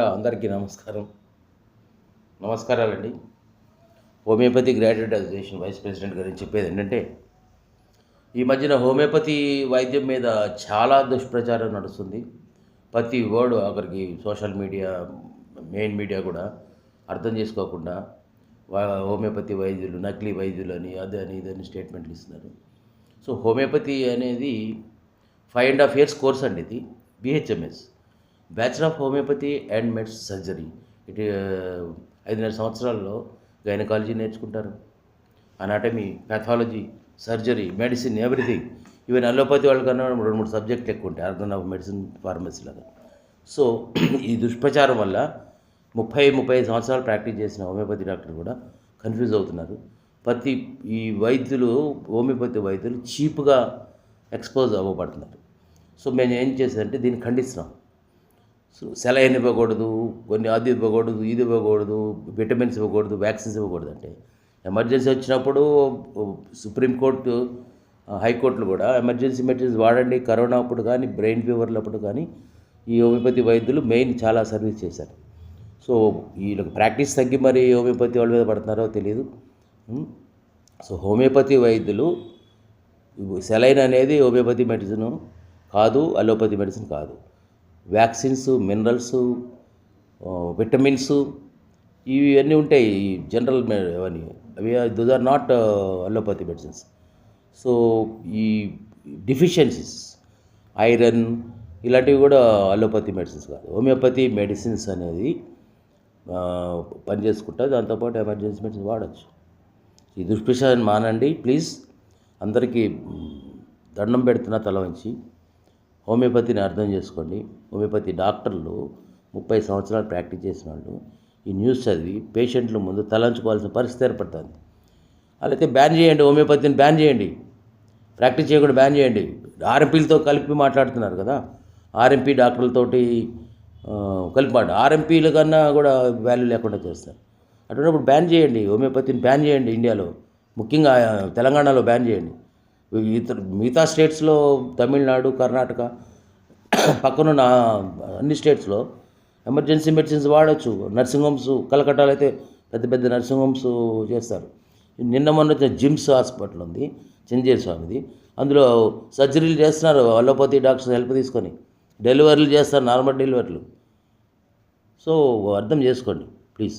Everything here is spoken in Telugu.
అందరికీ నమస్కారాలండి. Homeopathy graduate association vice president గారు చెప్పేది ఏంటంటే, ఈ మధ్యన హోమియోపతి వైద్యం మీద చాలా దుష్ప్రచారం నడుస్తుంది. ప్రతి వర్డ్ ఆఖరికి సోషల్ మీడియా, మెయిన్ మీడియా కూడా అర్థం చేసుకోకుండా హోమియోపతి వైద్యులు నకిలీ వైద్యులు అని అదని ఇదని స్టేట్మెంట్లు ఇస్తున్నారు. సో హోమియోపతి అనేది 5.5 years కోర్స్ అండి. ఇది BHMS, bachelor of homeopathy and మెడ్స్ surgery. ఇటు 5.5 సంవత్సరాల్లో గైనకాలజీ నేర్చుకుంటారు, anatomy, pathology, surgery, medicine, everything. Even allopathy వాళ్ళకన్నా 2-3 సబ్జెక్టులు ఎక్కువ ఉంటాయి, ఆర్గన్ ఆఫ్ మెడిసిన్, ఫార్మసీ లాగా. సో ఈ దుష్ప్రచారం వల్ల 35 సంవత్సరాలు ప్రాక్టీస్ చేసిన హోమియోపతి డాక్టర్ కూడా కన్ఫ్యూజ్ అవుతున్నారు. ఈ హోమియోపతి వైద్యులు చీప్గా ఎక్స్పోజ్ అవ్వబడుతున్నారు. సో మేము ఏం చేసేదంటే దీన్ని ఖండిస్తున్నాం. సో సెలైన్ ఇవ్వకూడదు, కొన్ని అది ఇవ్వకూడదు, ఇది ఇవ్వకూడదు, విటమిన్స్ ఇవ్వకూడదు, వ్యాక్సిన్స్ ఇవ్వకూడదు. అంటే ఎమర్జెన్సీ వచ్చినప్పుడు సుప్రీంకోర్టు, హైకోర్టులు కూడా ఎమర్జెన్సీ మెడిసిన్స్ వాడండి, కరోనా అప్పుడు కానీ, బ్రెయిన్ ఫీవర్లప్పుడు కానీ ఈ హోమియోపతి వైద్యులు మెయిన్ చాలా సర్వీస్ చేశారు. సో వీళ్ళకి ప్రాక్టీస్ తగ్గి మరి హోమియోపతి వాళ్ళ మీద పడుతున్నారో తెలియదు. సో హోమియోపతి వైద్యులు, సెలైన్ అనేది హోమియోపతి మెడిసిన్ కాదు, అలోపతి మెడిసిన్ కాదు. వ్యాక్సిన్స్, మినరల్స్, విటమిన్స్ ఇవన్నీ ఉంటాయి జనరల్ అవన్నీ. Those are not allopathy medicines. So ఈ డెఫిషియన్సీస్, ఐరన్ ఇలాంటివి కూడా అలోపతి మెడిసిన్స్ కాదు. హోమియోపతి మెడిసిన్స్ అనేది పనిచేసుకుంటా, దాంతోపాటు ఎమర్జెన్సీ మెడిసిన్స్ వాడచ్చు. ఈ దుష్ప్రచారం మానండి ప్లీజ్. అందరికీ దండం పెడుతున్నా తల వంచి. హోమియోపతిని అర్థం చేసుకోండి. హోమియోపతి డాక్టర్లు 30 సంవత్సరాలు ప్రాక్టీస్ చేసిన వాళ్ళు ఈ న్యూస్ చదివి పేషెంట్ల ముందు తలంచుకోవాల్సిన పరిస్థితి ఏర్పడుతుంది. అలాగే బ్యాన్ చేయండి, హోమియోపతిని బ్యాన్ చేయండి, ప్రాక్టీస్ చేయకుండా బ్యాన్ చేయండి. ఆర్ఎంపీలతో కలిపి మాట్లాడుతున్నారు కదా, ఆర్ఎంపీ డాక్టర్లతోటి కలిపి ఆర్ఎంపీల కన్నా కూడా వాల్యూ లేకుండా చేస్తారు. అటువంటిప్పుడు బ్యాన్ చేయండి, హోమియోపతిని బ్యాన్ చేయండి. ఇండియాలో ముఖ్యంగా తెలంగాణలో బ్యాన్ చేయండి. మిగతా స్టేట్స్లో, తమిళనాడు, కర్ణాటక, పక్కనున్న అన్ని స్టేట్స్లో ఎమర్జెన్సీ మెడిసిన్స్ వాడచ్చు. నర్సింగ్ హోమ్స్, కలకట్టాలో అయితే పెద్ద నర్సింగ్ హోమ్స్ చేస్తారు. నిన్న మొన్న వచ్చిన జిమ్స్ హాస్పిటల్ ఉంది, చెంజేరి స్వామిది, అందులో సర్జరీలు చేస్తున్నారు అలోపతి డాక్టర్స్ హెల్ప్ తీసుకొని. డెలివరీలు చేస్తారు, నార్మల్ డెలివరీలు. సో అర్థం చేసుకోండి ప్లీజ్.